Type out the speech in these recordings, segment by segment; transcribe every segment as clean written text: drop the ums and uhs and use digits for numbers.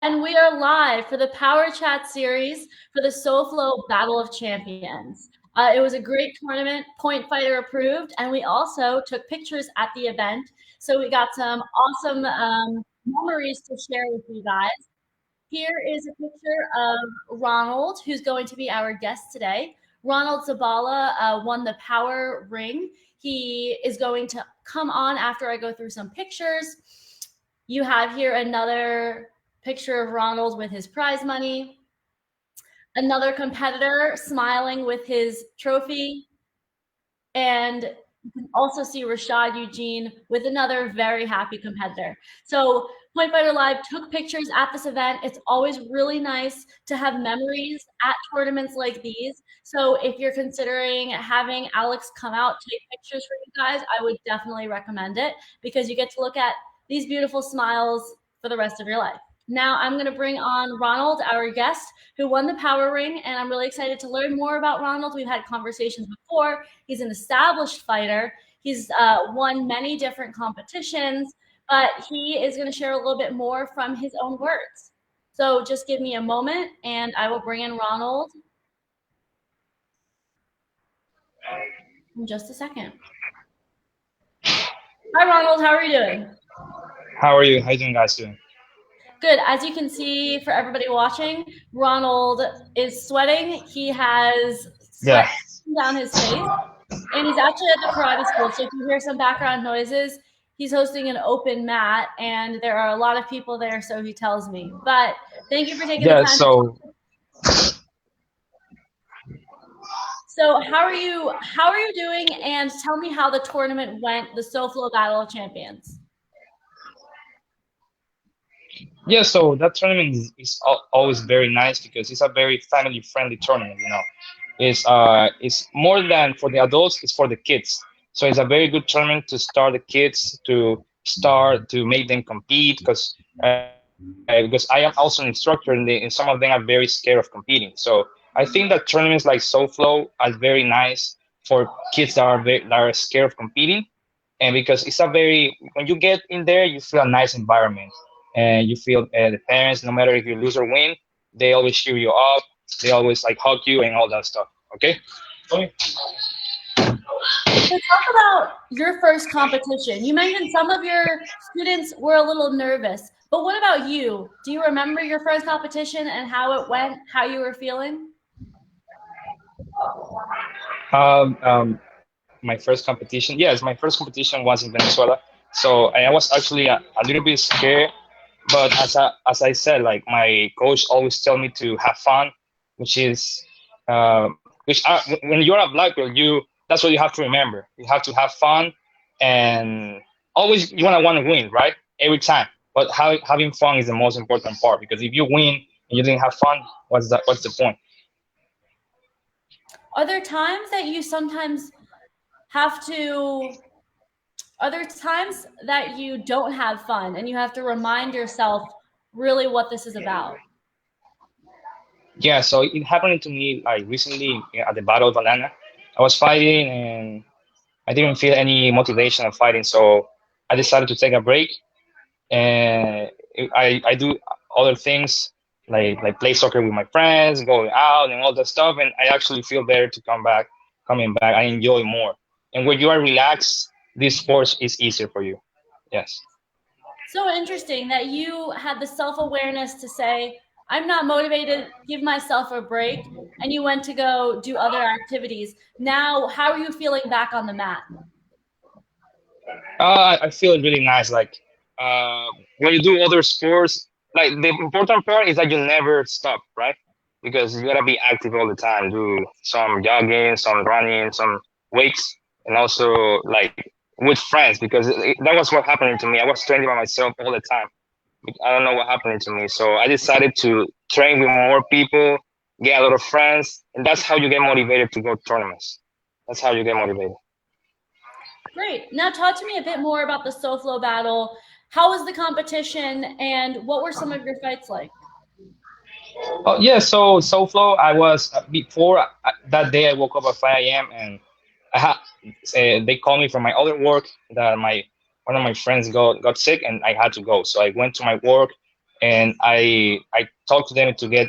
And we are live for the Power Chat series for the SoFlo Battle of Champions. It was a great tournament, point fighter approved, and we also took pictures at the event. So we got some awesome memories to share with you guys. Here is a picture of Ronald, who's going to be our guest today. Ronald Zabala won the Power Ring. He is going to come on after I go through some pictures. You have here another picture of Ronald with his prize money. Another competitor smiling with his trophy. And you can also see Rashad Eugene with another very happy competitor. So Point Fighter Live took pictures at this event. It's always really nice to have memories at tournaments like these. So if you're considering having Alex come out, take pictures for you guys, I would definitely recommend it because you get to look at these beautiful smiles for the rest of your life. Now I'm going to bring on Ronald, our guest, who won the Power Ring, and I'm really excited to learn more about Ronald. We've had conversations before. He's an established fighter. He's won many different competitions, but he is going to share a little bit more from his own words. So just give me a moment, and I will bring in Ronald in just a second. Hi, Ronald. How are you doing? How are you? How you doing, guys? Doing? Good. As you can see for everybody watching, Ronald is sweating. He has sweat Yeah. down his face, and he's actually at the karate school. So if you hear some background noises, he's hosting an open mat, and there are a lot of people there, so he tells me. But thank you for taking the Yeah. time to talk. So So how are you doing? And tell me how the tournament went, the SoFlo Battle of Champions. yeah. So that tournament is always very nice because it's a very family friendly tournament. It's more than for the adults. It's for the kids. So it's a very good tournament to start the kids to make them compete because I am also an instructor and some of them are very scared of competing. So I think that tournaments like SoFlo are very nice for kids that are scared of competing, and because it's a very when you get in there, you feel a nice environment, and you feel the parents, no matter if you lose or win, they always cheer you up. They always like hug you and all that stuff. Okay. Okay. So talk about your first competition. You mentioned some of your students were a little nervous, but what about you? Do you remember your first competition and how it went, how you were feeling? My first competition. Yes, my first competition was in Venezuela. So I was actually a little bit scared, but as I said, like my coach always tell me to have fun, which is when you're a black belt, you that's what you have to remember. You have to have fun, and always you want to win, right? Every time. But having fun is the most important part because if you win and you didn't have fun, what's the point? Are there times that you sometimes have to, are there times that you don't have fun and you have to remind yourself really what this is about? Yeah, so it happened to me like recently at the Battle of Atlanta. I was fighting and I didn't feel any motivation of fighting, so I decided to take a break and I do other things like play soccer with my friends, going out and all that stuff, and I actually feel better to coming back. I enjoy more, and when you are relaxed, this sports is easier for you. Yes. So interesting that you had the self awareness to say, I'm not motivated, give myself a break, and you went to go do other activities. Now, how are you feeling back on the mat? I feel really nice. Like uh, when you do other sports, like the important part is that you never stop, right? Because you gotta be active all the time. Do some jogging, some running, some weights, and also like with friends because that was what happened to me. I was training by myself all the time. I don't know what happened to me, so I decided to train with more people, get a lot of friends, and that's how you get motivated to go to tournaments. That's how you get motivated. Great. Now, talk to me a bit more about the SoFlo battle. How was the competition, and what were some of your fights like? Oh yeah, so SoFlo, I was before that day. I woke up at 5 a.m. and I had they called me from my other work that my one of my friends got sick and I had to go. So I went to my work and I talked to them to get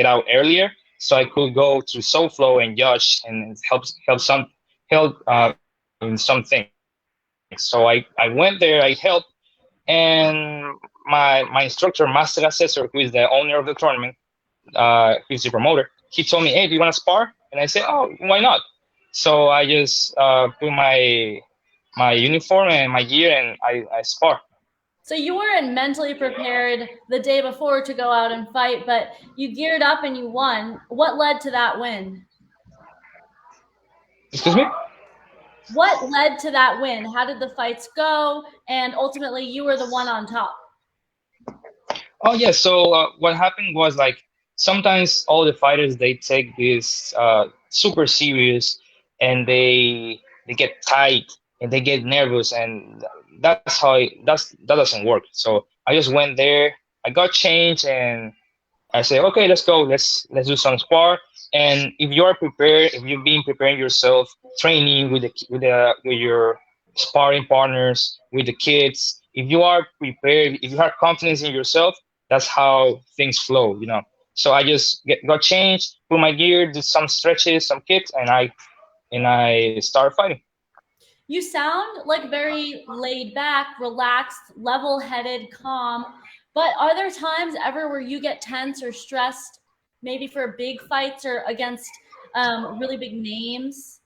out earlier so I could go to SoFlo and judge and help in some things. So I went there, I helped, and my instructor, Master Assessor, who is the owner of the tournament, he's the promoter. He told me, "Hey, do you want to spar?" And I said, "Oh, why not?" So I just put my uniform and my gear, and I spar. So you weren't mentally prepared the day before to go out and fight, but you geared up and you won. What led to that win? Excuse me? What led to that win? How did the fights go? And ultimately, you were the one on top. Oh yeah. So what happened was like sometimes all the fighters they take this super serious, and they get tight and they get nervous, and that doesn't work. So I just went there. I got changed, and I say, okay, let's go. Let's do some spar. And if you are prepared, if you've been preparing yourself, training with your sparring partners, with the kids, if you are prepared, if you have confidence in yourself, that's how things flow, you know. So I just got changed, put my gear, did some stretches, some kicks, and I started fighting. You sound like very laid back, relaxed, level headed, calm. But are there times ever where you get tense or stressed, maybe for big fights or against really big names?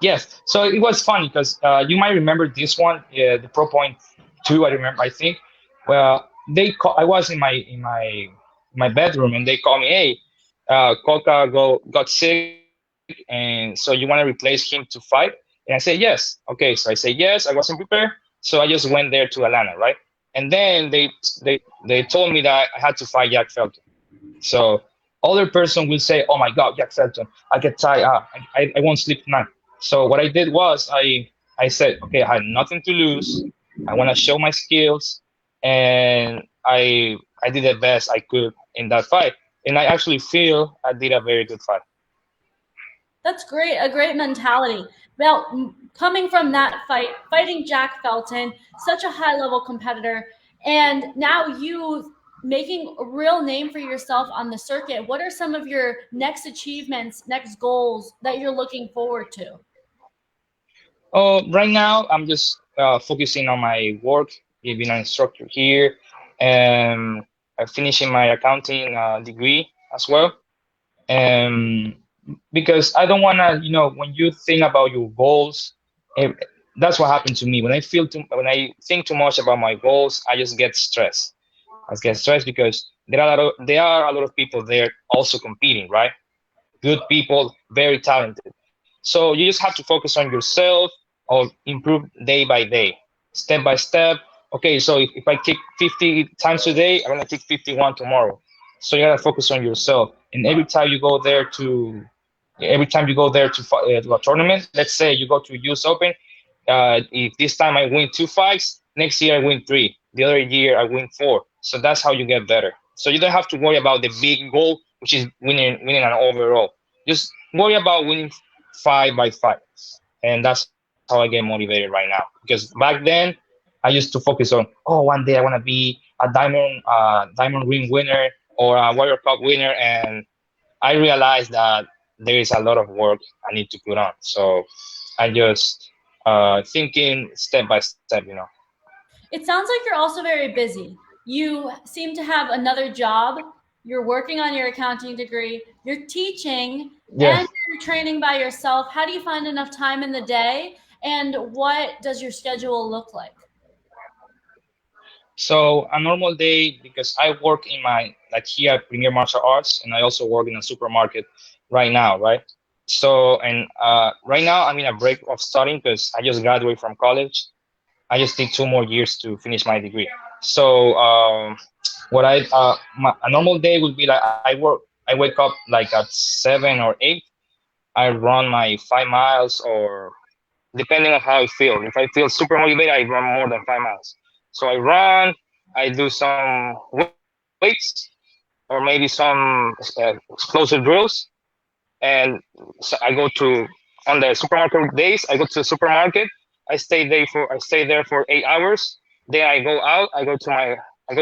Yes. So it was funny because you might remember this one, the Pro Point Two. I remember. I think. Well, I was in my bedroom, and they called me. Hey, Coca got sick, and so you want to replace him to fight? And I said yes. Okay, so I said yes. I wasn't prepared, so I just went there to Atlanta, right? And then they told me that I had to fight Jack Felton. So other person will say, "Oh my God, Jack Felton, I get tired. I won't sleep tonight." So what I did was I said, "Okay, I had nothing to lose. I want to show my skills, and I did the best I could in that fight, and I actually feel I did a very good fight." That's great, a great mentality. Now, coming from that fight, fighting Jack Felton, such a high level competitor, and now you making a real name for yourself on the circuit. What are some of your next achievements, next goals that you're looking forward to? Oh, right now I'm just focusing on my work, being an instructor here, and I'm finishing my accounting degree as well. Um, because I don't want to, when you think about your goals, eh, that's what happened to me. When I think too much about my goals, I just get stressed. I get stressed because there are a lot of people there also competing, right? Good people, very talented. So you just have to focus on yourself or improve day by day, step by step. Okay, so if I kick 50 times today, I'm gonna kick 51 tomorrow. So you gotta focus on yourself. And every time you go there to a tournament, let's say you go to US Open, if this time I win two fights, next year I win three. The other year I win four. So that's how you get better. So you don't have to worry about the big goal, which is winning an overall. Just worry about winning five by five, and that's how I get motivated right now. Because back then, I used to focus on, oh, one day I want to be a diamond ring winner or a Warrior Cup winner, and I realized that there is a lot of work I need to put on. So I just thinking step by step. It sounds like you're also very busy. You seem to have another job. You're working on your accounting degree. You're teaching and Yes. you're training by yourself. How do you find enough time in the day? And what does your schedule look like? So a normal day, because I work in my like here at Premier Martial Arts, and I also work in a supermarket right now, right? So and right now I'm in a break of studying because I just graduated from college. I just need 2 more years to finish my degree. So a normal day would be like I wake up like at 7 or 8. I run my 5 miles, or depending on how I feel. If I feel super motivated, I run more than 5 miles. So I run, I do some weights, or maybe some explosive drills, and so I go to on the supermarket days. I go to the supermarket. I stay there for 8 hours. Then I go out. I go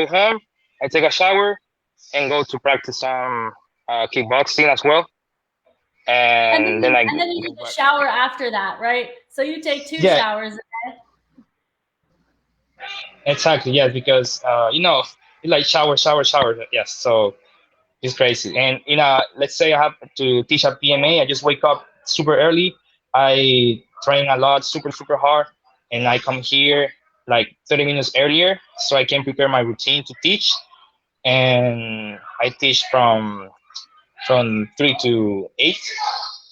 home. I take a shower and go to practice some kickboxing as well. And then I And then you go take a back. shower after that, right? So you take two Yeah, showers. exactly. Yes, because like shower. Yes, so it's crazy. And let's say I have to teach a PMA. I just wake up super early. I train a lot, super hard, and I come here like 30 minutes earlier so I can prepare my routine to teach. And I teach from 3 to 8,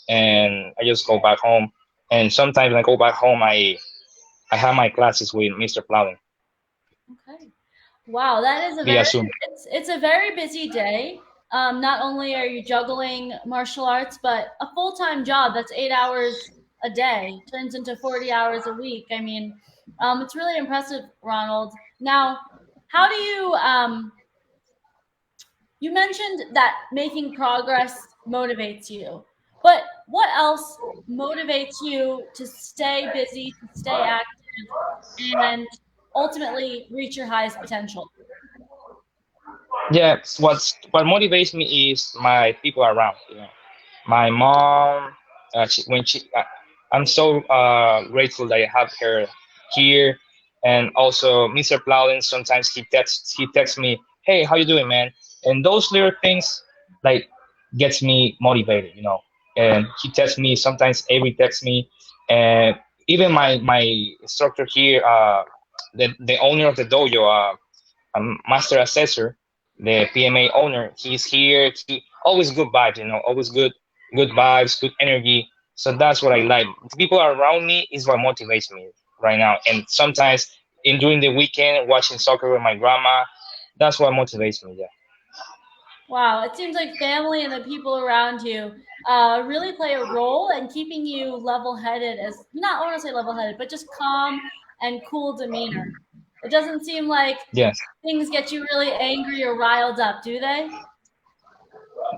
and I just go back home. And sometimes when I go back home, I have my classes with Mr. Plowden Okay. Wow, that is a via very Zoom. it's a very busy day. Not only are you juggling martial arts, but a full-time job that's 8 hours a day turns into 40 hours a week. I mean, it's really impressive, Ronald. Now, how do you you mentioned that making progress motivates you, but what else motivates you to stay busy, to stay active, and ultimately reach your highest potential? Yeah, what motivates me is my people around. My mom, I'm so grateful that I have her here, and also Mr. Plowden. Sometimes he texts me, "Hey, how you doing, man?" And those little things like gets me motivated, And he texts me sometimes. Avery texts me, and even my instructor here, the owner of the dojo, master assessor, the PMA owner. He's here. He always good vibes, always good vibes, good energy. So that's what I like. The people around me is what motivates me right now. And sometimes during the weekend, watching soccer with my grandma, that's what motivates me. Yeah, Wow, it seems like family and the people around you really play a role in keeping you level-headed, as not I want to say level-headed, but just calm and cool demeanor. It doesn't seem like yes. things get you really angry or riled up, do they?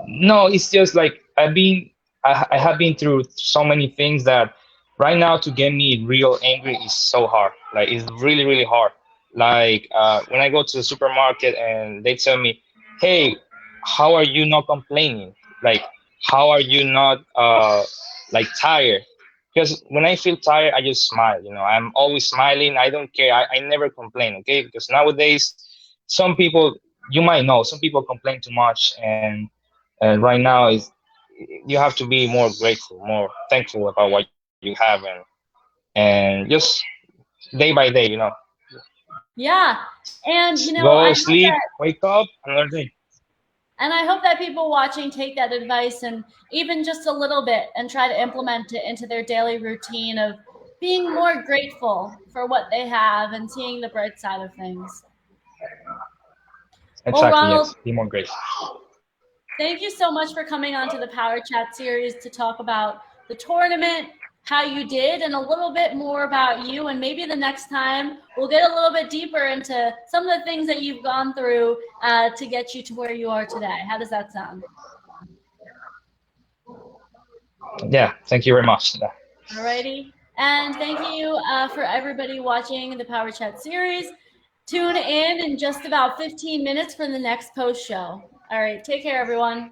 No, it's just like I have been through so many things that right now to get me real angry is so hard. Like it's really hard. Like when I go to the supermarket and they tell me, "Hey, how are you not complaining? Like how are you not like tired?" Because when I feel tired, I just smile. I'm always smiling. I don't care. I never complain. Okay, because nowadays some people you might know some people complain too much, and right now is you have to be more grateful, more thankful about what you have, and just day by day, Yeah. And go sleep, wake up, another day. I hope that people watching take that advice and even just a little bit and try to implement it into their daily routine of being more grateful for what they have and seeing the bright side of things. Well, Exactly, Ronald, yes. Be more grateful. thank you so much for coming onto the Power Chat series to talk about the tournament, how you did, and a little bit more about you. And maybe the next time we'll get a little bit deeper into some of the things that you've gone through to get you to where you are today. How does that sound? Yeah, thank you very much. Yeah. Alrighty. And thank you for everybody watching the Power Chat series. Tune in just about 15 minutes for the next post show. All right. Take care, everyone.